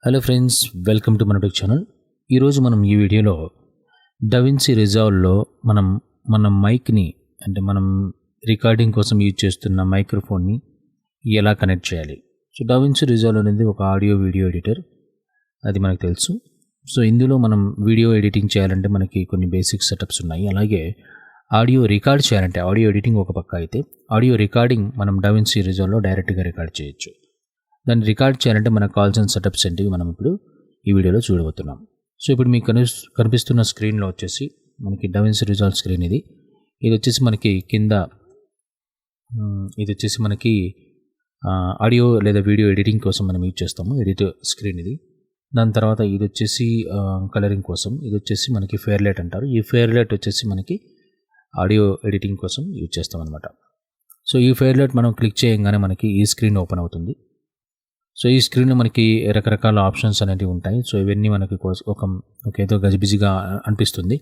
Hello friends, welcome to మన tech channel. ఈరోజు మనం ఈ వీడియోలో డవిన్సీ రిజాల్వ్లో మన మైక్ని అంటే మనం రికార్డింగ్ కోసం యూజ్ చేస్తున్న మైక్రోఫోన్ని ఎలా కనెక్ట్ చేయాలి. సో డవిన్సీ రిజాల్వ్ అనేది ఒక ఆడియో వీడియో ఎడిటర్, అది మనకు తెలుసు. సో ఇందులో మనం వీడియో ఎడిటింగ్ చేయాలంటే మనకి కొన్ని బేసిక్ సెటప్స్ ఉన్నాయి. అలాగే ఆడియో రికార్డ్ చేయాలంటే ఆడియో ఎడిటింగ్ ఒక పక్క అయితే, ఆడియో రికార్డింగ్ మనం డవిన్సీ రిజాల్వ్లో డైరెక్ట్గా రికార్డ్ చేయొచ్చు. దాన్ని రికార్డ్ చేయాలంటే మనకు కావాల్సిన సెటప్స్ ఏంటివి మనం ఇప్పుడు ఈ వీడియోలో చూడబోతున్నాం. సో ఇప్పుడు మీకు కనిపిస్తున్న స్క్రీన్లో వచ్చేసి మనకి డవిన్సీ రిజాల్వ్ స్క్రీన్ ఇది వచ్చేసి మనకి కింద ఇది వచ్చేసి మనకి ఆడియో లేదా వీడియో ఎడిటింగ్ కోసం మనం యూజ్ చేస్తాము. ఎడిటర్ స్క్రీన్ ఇది. దాని తర్వాత ఇది వచ్చేసి కలరింగ్ కోసం, ఇది వచ్చేసి మనకి ఫేర్లైట్ అంటారు. ఈ ఫేర్లైట్ వచ్చేసి మనకి ఆడియో ఎడిటింగ్ కోసం యూజ్ చేస్తాం అనమాట. సో ఈ ఫేర్లైట్ మనం క్లిక్ చేయగానే మనకి ఈ స్క్రీన్ ఓపెన్ అవుతుంది. సో ఈ స్క్రీన్లో మనకి రకరకాల ఆప్షన్స్ అనేవి ఉంటాయి. సో ఇవన్నీ మనకి ఒక ఏదో గజిబిజిగా అనిపిస్తుంది,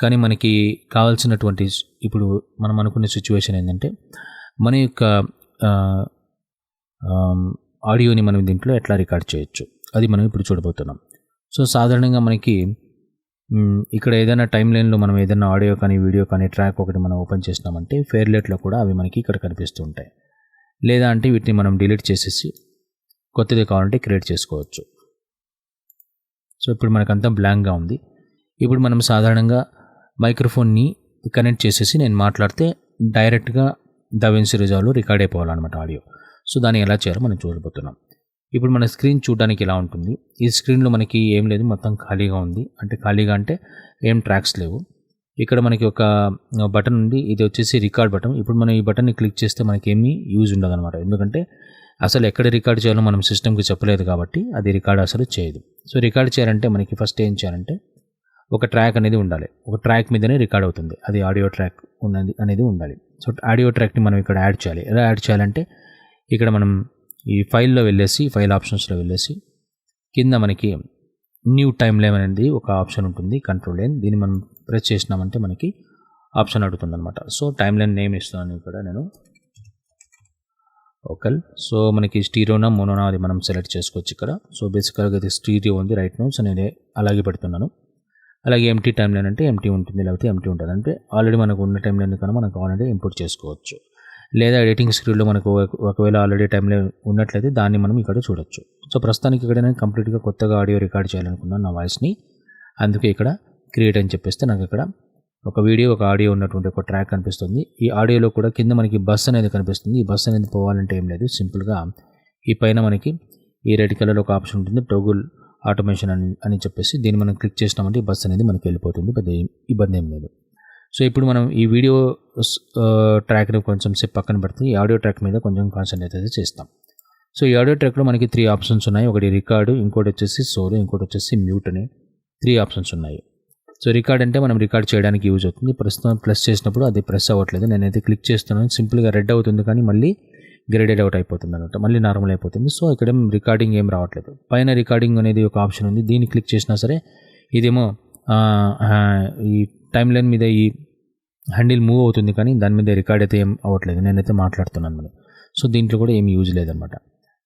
కానీ మనకి కావాల్సినటువంటి ఇప్పుడు మనం అనుకునే సిచ్యువేషన్ ఏంటంటే మన యొక్క ఆడియోని మనం దీంట్లో ఎట్లా రికార్డ్ చేయొచ్చు, అది మనం ఇప్పుడు చూడబోతున్నాం. సో సాధారణంగా మనకి ఇక్కడ ఏదైనా టైం లైన్లో మనం ఏదైనా ఆడియో కానీ వీడియో కానీ ట్రాక్ ఒకటి మనం ఓపెన్ చేసినామంటే ఫేర్లైట్లో కూడా అవి మనకి ఇక్కడ కనిపిస్తూ ఉంటాయి. లేదా అంటే వీటిని మనం డిలీట్ చేసేసి కొత్తది కావాలంటే క్రియేట్ చేసుకోవచ్చు. సో ఇప్పుడు మనకంతా బ్లాంక్గా ఉంది. ఇప్పుడు మనం సాధారణంగా మైక్రోఫోన్ని కనెక్ట్ చేసేసి నేను మాట్లాడితే డైరెక్ట్గా డవిన్సీ రిజాల్వ్లో రికార్డ్ అయిపోవాలన్నమాట ఆడియో. సో దాన్ని ఎలా చేయాలో మనం చూడబోతున్నాం. ఇప్పుడు మన స్క్రీన్ చూడడానికి ఎలా ఉంటుంది. ఈ స్క్రీన్లో మనకి ఏం లేదు, మొత్తం ఖాళీగా ఉంది. ఖాళీగా అంటే ఏం ట్రాక్స్ లేవు. ఇక్కడ మనకి ఒక బటన్ ఉంది, ఇది వచ్చేసి రికార్డ్ బటన్. ఇప్పుడు మనం ఈ బటన్ని క్లిక్ చేస్తే మనకి ఏమీ యూజ్ ఉండదు అనమాట. ఎందుకంటే అసలు ఎక్కడ రికార్డ్ చేయాలో మనం సిస్టమ్కి చెప్పలేదు కాబట్టి అది రికార్డ్ అసలు చేయదు. సో రికార్డ్ చేయాలంటే మనకి ఫస్ట్ ఏం చేయాలంటే ఒక ట్రాక్ అనేది ఉండాలి. ఒక ట్రాక్ మీదనే రికార్డ్ అవుతుంది, అది ఆడియో ట్రాక్ ఉన్నది అనేది ఉండాలి. సో ఆడియో ట్రాక్ని మనం ఇక్కడ యాడ్ చేయాలి. ఎలా యాడ్ చేయాలంటే ఇక్కడ మనం ఈ ఫైల్లో వెళ్ళేసి ఫైల్ ఆప్షన్స్లో వెళ్ళేసి కింద మనకి న్యూ టైమ్ లైన్ అనేది ఒక ఆప్షన్ ఉంటుంది, కంట్రోల్ లైన్. దీన్ని మనం ప్రెస్ చేసినామంటే మనకి ఆప్షన్ అడుగుతుంది అనమాట. సో టైమ్ లైన్ నేమ్ ఇస్తున్నాను ఇక్కడ నేను ఓకల్. సో మనకి స్టీరియోనా మోనోనా అది మనం సెలెక్ట్ చేసుకోవచ్చు ఇక్కడ. సో బేసిక్గా ఇది స్టీరియో ఉంది రైట్ నో. సో నేను అలాగే పెడుతున్నాను. అలాగే ఎంటీ టైం లైన్ అంటే ఎంటీ ఉంటుంది, లేకపోతే ఎంటీ ఉంటుంది. అంటే ఆల్రెడీ మనకు ఉన్న టైం లైన్ కన్నా మనకు ఆల్రెడీ ఇంపోర్ట్ చేసుకోవచ్చు. లేదా ఎడిటింగ్ స్క్రీన్లో మనకు ఒకవేళ ఆల్రెడీ టైం లైన్ ఉన్నట్లయితే దాన్ని మనం ఇక్కడ చూడొచ్చు. సో ప్రస్తుతానికి ఇక్కడ నేను కంప్లీట్గా కొత్తగా ఆడియో రికార్డ్ చేయాలనుకున్నాను నా వాయిస్ని. అందుకే ఇక్కడ క్రియేట్ అని చెప్పేస్తే నాకు ఇక్కడ ఒక వీడియో ఒక ఆడియో ఉన్నటువంటి ఒక ట్రాక్ కనిపిస్తుంది. ఈ ఆడియోలో కూడా కింద మనకి బస్ అనేది కనిపిస్తుంది. ఈ బస్ అనేది పోవాలంటే ఏం లేదు, సింపుల్గా ఈ పైన మనకి ఈ రెడ్ కలర్లో ఒక ఆప్షన్ ఉంటుంది, టోగుల్ ఆటోమేషన్ అని చెప్పేసి దీన్ని మనం క్లిక్ చేసినామంటే ఈ బస్ అనేది మనకి వెళ్ళిపోతుంది, పెద్ద ఇబ్బంది ఏం లేదు. సో ఇప్పుడు మనం ఈ వీడియో ట్రాక్ని కొంచెం సేపు పక్కన పెడితే ఈ ఆడియో ట్రాక్ మీద కొంచెం కాన్సన్ట్రేట్ అయితే చేస్తాం. సో ఈ ఆడియో ట్రాక్లో మనకి 3 ఆప్షన్స్ ఉన్నాయి. ఒకటి రికార్డు, ఇంకోటి వచ్చేసి సోలో, ఇంకోటి వచ్చేసి మ్యూట్ అని 3 ఆప్షన్స్ ఉన్నాయి. సో రికార్డ్ అంటే మనం రికార్డ్ చేయడానికి యూజ్ అవుతుంది. ప్రస్తుతం ప్రెస్ చేసినప్పుడు అది ప్రెస్ అవ్వట్లేదు, నేనైతే క్లిక్ చేస్తున్నాను, సింపుల్గా రెడ్ అవుతుంది కానీ మళ్ళీ గ్రేడెడ్ అవుట్ అయిపోతుంది అనమాట, మళ్ళీ నార్మల్ అయిపోతుంది. సో ఇక్కడ రికార్డింగ్ ఏం రావట్లేదు. పైన రికార్డింగ్ అనేది ఒక ఆప్షన్ ఉంది, దీన్ని క్లిక్ చేసినా సరే ఇదేమో ఈ టైం లైన్ మీద ఈ హ్యాండిల్ మూవ్ అవుతుంది కానీ దాని మీద రికార్డ్ అయితే ఏం అవ్వట్లేదు, నేనైతే మాట్లాడుతున్నాను మరి. సో దీంట్లో కూడా ఏమి యూజ్ లేదనమాట.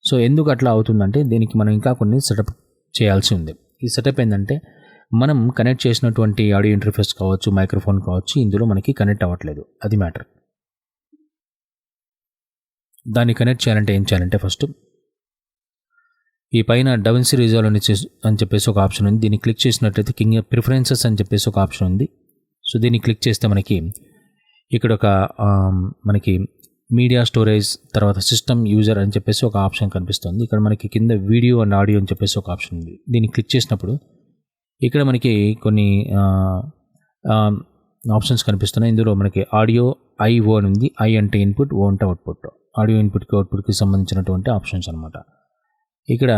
సో ఎందుకు అట్లా అవుతుందంటే దీనికి మనం ఇంకా కొన్ని సెటప్ చేయాల్సి ఉంది. ఈ సెటప్ ఏంటంటే మనం కనెక్ట్ చేసినటువంటి ఆడియో ఇంటర్ఫేస్ కావచ్చు, మైక్రోఫోన్ కావచ్చు, ఇందులో మనకి కనెక్ట్ అవ్వట్లేదు, అది మ్యాటర్. దాన్ని కనెక్ట్ చేయాలంటే ఏం చేయాలంటే ఫస్ట్ ఈ పైన డవిన్సీ రిజాల్వ్ అని చెప్పేసి ఒక ఆప్షన్ ఉంది. దీన్ని క్లిక్ చేసినట్లయితే కింద ప్రిఫరెన్సెస్ అని చెప్పేసి ఒక ఆప్షన్ ఉంది. సో దీన్ని క్లిక్ చేస్తే మనకి ఇక్కడ ఒక మనకి మీడియా స్టోరేజ్, తర్వాత సిస్టమ్ యూజర్ అని చెప్పేసి ఒక ఆప్షన్ కనిపిస్తుంది. ఇక్కడ మనకి కింద వీడియో అండ్ ఆడియో అని చెప్పేసి ఒక ఆప్షన్ ఉంది. దీన్ని క్లిక్ చేసినప్పుడు ఇక్కడ మనకి కొన్ని ఆప్షన్స్ కనిపిస్తున్నాయి. ఇందులో మనకి ఆడియో ఐఓ అని ఉంది. ఐ అంటే ఇన్పుట్, ఓ అంటే అవుట్పుట్. ఆడియో ఇన్పుట్కి అవుట్పుట్కి సంబంధించినటువంటి ఆప్షన్స్ అనమాట. ఇక్కడ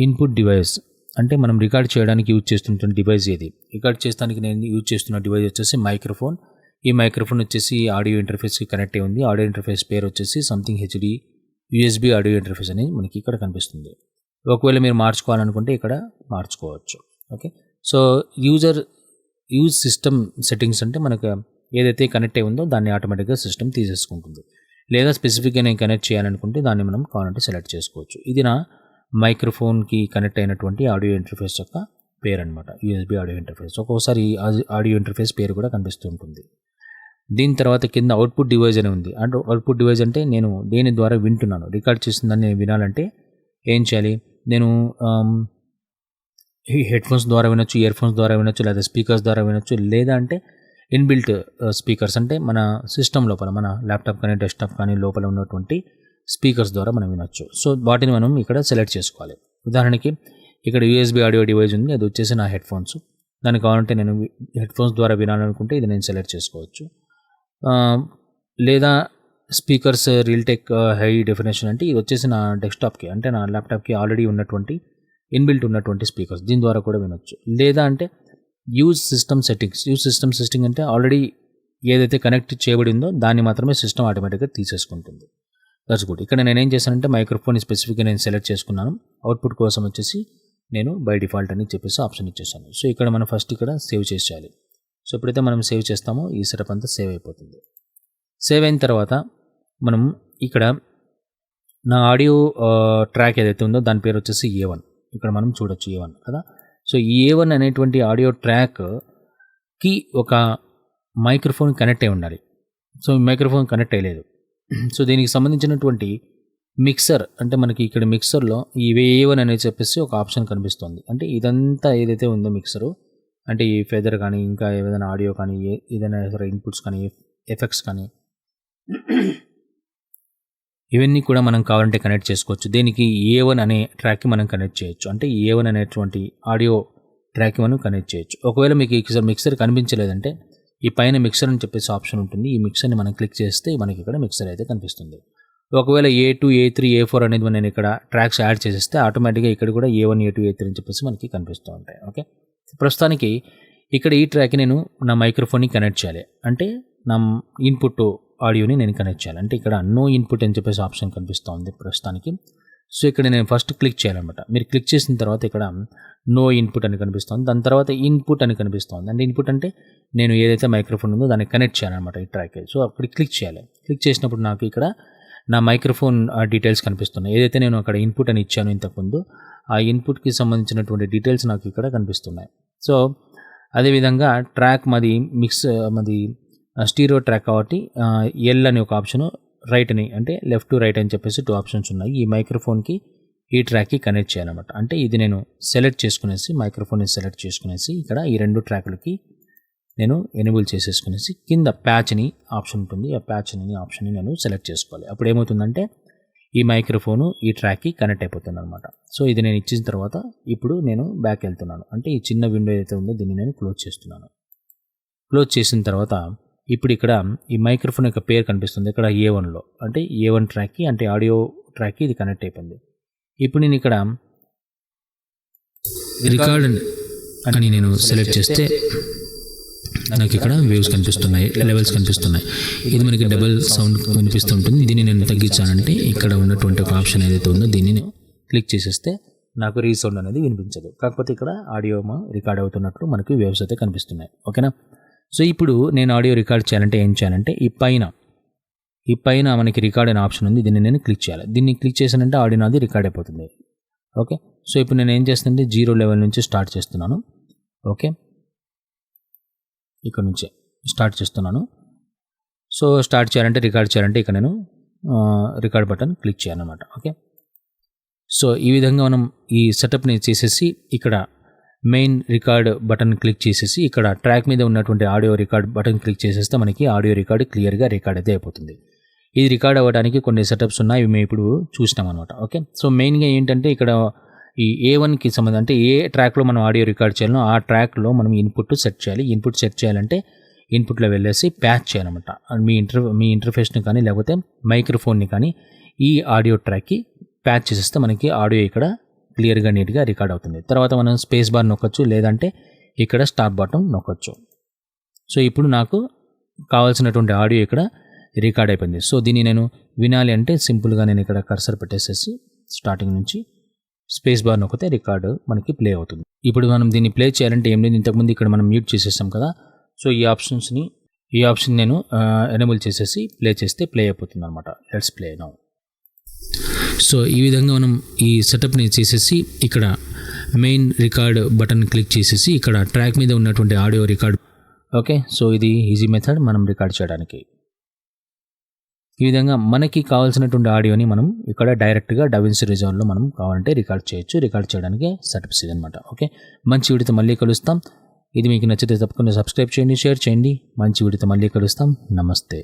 ఇన్పుట్ డివైస్ అంటే మనం రికార్డ్ చేయడానికి యూజ్ చేస్తున్నటువంటి డివైస్ ఏది. రికార్డ్ చేయడానికి నేను యూజ్ చేస్తున్న డివైస్ వచ్చేసి మైక్రోఫోన్. ఈ మైక్రోఫోన్ వచ్చేసి ఆడియో ఇంటర్ఫేస్కి కనెక్ట్ అయి ఉంది. ఆడియో ఇంటర్ఫేస్ పేరు వచ్చేసి something HD USB audio interface అనేది మనకి ఇక్కడ కనిపిస్తుంది. ఒకవేళ మీరు మార్చుకోవాలనుకుంటే ఇక్కడ మార్చుకోవచ్చు. Okay. So use system settings అంటే మనకు ఏదైతే కనెక్ట్ అయి ఉందో దాన్ని ఆటోమేటిక్గా సిస్టమ్ తీసేసుకుంటుంది. లేదా స్పెసిఫిక్గా నేను కనెక్ట్ చేయాలనుకుంటే దాన్ని మనం కావాలంటే సెలెక్ట్ చేసుకోవచ్చు. ఇది నా మైక్రోఫోన్కి కనెక్ట్ అయినటువంటి ఆడియో ఇంటర్ఫేస్ యొక్క పేరు అనమాట, USB ఆడియో ఇంటర్ఫేస్. ఒక్కోసారి ఆడియో ఇంటర్ఫేస్ పేరు కూడా కనిపిస్తూ ఉంటుంది. దీని తర్వాత కింద అవుట్పుట్ డివైస్ అని ఉంది. అంటే అవుట్పుట్ డివైస్ అంటే నేను దేని ద్వారా వింటున్నాను, రికార్డ్ చేస్తుందని నేను వినాలంటే ఏం చేయాలి, నేను హెడ్ఫోన్స్ ద్వారా వినొచ్చు, ఇయర్ ఫోన్స్ ద్వారా వినొచ్చు, లేదా స్పీకర్స్ ద్వారా వినొచ్చు, లేదా అంటే ఇన్బిల్ట్ స్పీకర్స్ అంటే మన సిస్టమ్ లోపల, మన ల్యాప్టాప్ కానీ డెస్క్టాప్ కానీ లోపల ఉన్నటువంటి స్పీకర్స్ ద్వారా మనం వినొచ్చు. సో వాటిని మనం ఇక్కడ సెలెక్ట్ చేసుకోవాలి. ఉదాహరణకి ఇక్కడ USB ఆడియో డివైస్ ఉంది, అది వచ్చేసి నా హెడ్ఫోన్స్. దానికి కావాలంటే నేను హెడ్ఫోన్స్ ద్వారా వినాలనుకుంటే ఇది నేను సెలెక్ట్ చేసుకోవచ్చు. లేదా స్పీకర్స్ రియల్టెక్ హై డెఫినేషన్ అంటే ఇది వచ్చేసి నా డెస్క్టాప్కి అంటే నా ల్యాప్టాప్కి ఆల్రెడీ ఉన్నటువంటి ఇన్బిల్ట్ ఉన్నటువంటి స్పీకర్స్, దీని ద్వారా కూడా వినొచ్చు. లేదా అంటే యూజ్ సిస్టమ్ సెట్టింగ్ అంటే ఆల్రెడీ ఏదైతే కనెక్ట్ చేయబడిందో దాన్ని మాత్రమే సిస్టమ్ ఆటోమేటిక్గా తీసేసుకుంటుంది. That's good. ఇక్కడ నేను ఏం చేశానంటే మైక్రోఫోన్ స్పెసిఫిక్గా నేను సెలెక్ట్ చేసుకున్నాను. అవుట్పుట్ కోసం వచ్చేసి నేను బై డిఫాల్ట్ అని చెప్పేసి ఆప్షన్ ఇచ్చేసాను. సో ఇక్కడ మనం ఫస్ట్ ఇక్కడ సేవ్ చేసేయాలి. సో ఎప్పుడైతే మనం సేవ్ చేస్తామో ఈ సెటప్ అంతా సేవ్ అయిపోతుంది. సేవ్ అయిన తర్వాత మనం ఇక్కడ నా ఆడియో ట్రాక్ ఏదైతే ఉందో దాని పేరు వచ్చేసి A1. ఇక్కడ మనం చూడొచ్చు A1 కదా. సో ఈ A1 అనేటువంటి ఆడియో ట్రాక్కి ఒక మైక్రోఫోన్ కనెక్ట్ అయి ఉండాలి. సో మైక్రోఫోన్ కనెక్ట్ అయ్యలేదు. సో దీనికి సంబంధించినటువంటి మిక్సర్ అంటే మనకి ఇక్కడ మిక్సర్లో ఈ A1 అనేది చెప్పేసి ఒక ఆప్షన్ కనిపిస్తుంది. అంటే ఇదంతా ఏదైతే ఉందో మిక్సరు అంటే ఈ ఫెదర్ కానీ ఇంకా ఏదైనా ఆడియో కానీ ఏదైనా ఇన్పుట్స్ కానీ ఎఫెక్ట్స్ కానీ ఇవన్నీ కూడా మనం కావాలంటే కనెక్ట్ చేసుకోవచ్చు. దీనికి A1 అనే ట్రాక్కి మనం కనెక్ట్ చేయొచ్చు. అంటే A1 అనేటువంటి ఆడియో ట్రాక్కి మనం కనెక్ట్ చేయొచ్చు. ఒకవేళ మీకు ఈ మిక్సర్ కనిపించలేదంటే ఈ పైన మిక్సర్ అని చెప్పేసి ఆప్షన్ ఉంటుంది. ఈ మిక్సర్ని మనం క్లిక్ చేస్తే మనకి ఇక్కడ మిక్సర్ అయితే కనిపిస్తుంది. ఒకవేళ A2, A3, A4 అనేది నేను ఇక్కడ ట్రాక్స్ యాడ్ చేసేస్తే ఆటోమేటిక్గా ఇక్కడ కూడా A1, A2, A3 అని చెప్పేసి మనకి కనిపిస్తూ ఉంటాయి. ఓకే, ప్రస్తుతానికి ఇక్కడ ఈ ట్రాక్కి నేను నా మైక్రోఫోన్ని కనెక్ట్ చేయాలి. అంటే నా ఇన్పుట్ ఆడియోని నేను కనెక్ట్ చేయాలి. అంటే ఇక్కడ నో ఇన్పుట్ అని చెప్పేసి ఆప్షన్ కనిపిస్తూ ఉంది ప్రస్తుతానికి. సో ఇక్కడ నేను ఫస్ట్ క్లిక్ చేయాలన్నమాట. మీరు క్లిక్ చేసిన తర్వాత ఇక్కడ నో ఇన్పుట్ అని కనిపిస్తుంది. దాని తర్వాత ఇన్పుట్ అని కనిపిస్తుంది. అంటే ఇన్పుట్ అంటే నేను ఏదైతే మైక్రోఫోన్ ఉందో దాన్ని కనెక్ట్ చేయాలన్నమాట ఈ ట్రాక్కి. సో అప్పుడు క్లిక్ చేయాలి. క్లిక్ చేసినప్పుడు నాకు ఇక్కడ నా మైక్రోఫోన్ డీటెయిల్స్ కనిపిస్తున్నాయి. ఏదైతే నేను అక్కడ ఇన్పుట్ అని ఇచ్చాను ఇంతకుముందు ఆ ఇన్పుట్కి సంబంధించినటువంటి డీటెయిల్స్ నాకు ఇక్కడ కనిపిస్తున్నాయి. సో అదేవిధంగా ట్రాక్ మాది స్టీరియో ట్రాక్ కాబట్టి L అని ఒక ఆప్షను, రైట్ అని అంటే లెఫ్ట్ టు రైట్ అని చెప్పేసి 2 ఆప్షన్స్ ఉన్నాయి. ఈ మైక్రోఫోన్కి ఈ ట్రాక్కి కనెక్ట్ చేయాలన్నమాట. అంటే ఇది నేను సెలెక్ట్ చేసుకునేసి మైక్రోఫోన్ని సెలెక్ట్ చేసుకునేసి ఇక్కడ ఈ 2 ట్రాక్లకి నేను ఎనేబుల్ చేసేసుకునేసి కింద ప్యాచ్ అని ఆప్షన్ ఉంటుంది. ఆ ప్యాచ్ అని ఆప్షన్ని నేను సెలెక్ట్ చేసుకోవాలి. అప్పుడు ఏమవుతుందంటే ఈ మైక్రోఫోను ఈ ట్రాక్కి కనెక్ట్ అయిపోతుంది అనమాట. సో ఇది నేను ఇచ్చిన తర్వాత ఇప్పుడు నేను బ్యాక్ వెళ్తున్నాను. అంటే ఈ చిన్న విండో ఏదైతే ఉందో దీన్ని నేను క్లోజ్ చేస్తున్నాను. క్లోజ్ చేసిన తర్వాత ఇప్పుడు ఇక్కడ ఈ మైక్రోఫోన్ యొక్క పేరు కనిపిస్తుంది ఇక్కడ A1లో. అంటే A1 ట్రాక్కి అంటే ఆడియో ట్రాక్కి ఇది కనెక్ట్ అయిపోయింది. ఇప్పుడు నేను ఇక్కడ రికార్డ్ అని నేను సెలెక్ట్ చేస్తే నాకు ఇక్కడ వేవ్స్ కనిపిస్తున్నాయి, లెవెల్స్ కనిపిస్తున్నాయి. ఇది మనకి డబుల్ సౌండ్ వినిపిస్తుంటుంది. దీన్ని నేను తగ్గించానంటే ఇక్కడ ఉన్నటువంటి ఒక ఆప్షన్ ఏదైతే ఉందో దీన్ని నేను క్లిక్ చేసేస్తే నాకు రీసౌండ్ అనేది వినిపించదు. కాకపోతే ఇక్కడ ఆడియో రికార్డ్ అవుతున్నట్లు మనకి వేవ్స్ అయితే కనిపిస్తున్నాయి. ఓకేనా. సో ఇప్పుడు నేను ఆడియో రికార్డ్ చేయాలంటే ఏం చేయాలంటే ఈ పైన మనకి రికార్డ్ అనే ఆప్షన్ ఉంది. దీన్ని నేను క్లిక్ చేయాలి. దీన్ని క్లిక్ చేశానంటే ఆడియో నాది రికార్డ్ అయిపోతుంది. ఓకే, సో ఇప్పుడు నేను ఏం చేస్తుంటే 0 లెవెల్ నుంచి స్టార్ట్ చేస్తున్నాను. ఓకే, ఇక్కడ నుంచి స్టార్ట్ చేస్తున్నాను. సో స్టార్ట్ చేయాలంటే రికార్డ్ చేయాలంటే ఇక్కడ నేను రికార్డ్ బటన్ క్లిక్ చేయాలన్నమాట. ఓకే, సో ఈ విధంగా మనం ఈ సెటప్ని చేసేసి ఇక్కడ మెయిన్ రికార్డ్ బటన్ క్లిక్ చేసేసి ఇక్కడ ట్రాక్ మీద ఉన్నటువంటి ఆడియో రికార్డ్ బటన్ క్లిక్ చేసేస్తే మనకి ఆడియో రికార్డ్ క్లియర్గా రికార్డ్ అయితే అయిపోతుంది. ఇది రికార్డ్ అవ్వడానికి కొన్ని సెటప్స్ ఉన్నాయి, ఇవి మేము ఇప్పుడు చూసినాం అనమాట. ఓకే, సో మెయిన్గా ఏంటంటే ఇక్కడ ఈ A1కి సంబంధించి అంటే ఏ ట్రాక్లో మనం ఆడియో రికార్డ్ చేయాలో ఆ ట్రాక్లో మనం ఇన్పుట్ సెట్ చేయాలి. ఇన్పుట్ సెట్ చేయాలంటే ఇన్పుట్లో వెళ్ళేసి ప్యాచ్ చేయాలన్నమాట. మీ ఇంటర్ఫేస్ని కానీ లేకపోతే మైక్రోఫోన్ని కానీ ఈ ఆడియో ట్రాక్కి ప్యాచ్ చేసేస్తే మనకి ఆడియో ఇక్కడ క్లియర్గా నీట్గా రికార్డ్ అవుతుంది. తర్వాత మనం స్పేస్ బార్ నొక్కచ్చు, లేదంటే ఇక్కడ స్టాప్ బటన్ నొక్కచ్చు. సో ఇప్పుడు నాకు కావాల్సినటువంటి ఆడియో ఇక్కడ రికార్డ్ అయిపోయింది. సో దీన్ని నేను వినాలి అంటే సింపుల్గా నేను ఇక్కడ కర్సర్ పెట్టేసేసి స్టార్టింగ్ నుంచి స్పేస్ బార్ నొక్కితే రికార్డు మనకి ప్లే అవుతుంది. ఇప్పుడు మనం దీన్ని ప్లే చేయాలంటే ఏం లేదు, ఇంతకుముందు ఇక్కడ మనం మ్యూట్ చేసేసాం కదా. సో ఈ ఆప్షన్ నేను ఎనేబుల్ చేసేసి ప్లే చేస్తే ప్లే అయిపోతుంది అనమాట. Let's play now. సో ఈ విధంగా మనం ఈ సెటప్ని చేసేసి ఇక్కడ మెయిన్ రికార్డ్ బటన్ క్లిక్ చేసేసి ఇక్కడ ట్రాక్ మీద ఉన్నటువంటి ఆడియో రికార్డ్. ఓకే, సో ఇది ఈజీ మెథడ్ మనం రికార్డ్ చేయడానికి. ఈ విధంగా మనకి కావాల్సినటువంటి ఆడియోని మనం ఇక్కడ డైరెక్ట్గా డవిన్సీ రిజాల్వ్లో మనం కావాలంటే రికార్డ్ చేయొచ్చు. రికార్డ్ చేయడానికి సెటప్స్ ఇది అనమాట. ఓకే, మంచి వీడియోతో మళ్ళీ కలుస్తాం. ఇది మీకు నచ్చితే తప్పకుండా సబ్స్క్రైబ్ చేయండి, షేర్ చేయండి. మంచి వీడియోతో మళ్ళీ కలుస్తాం. నమస్తే.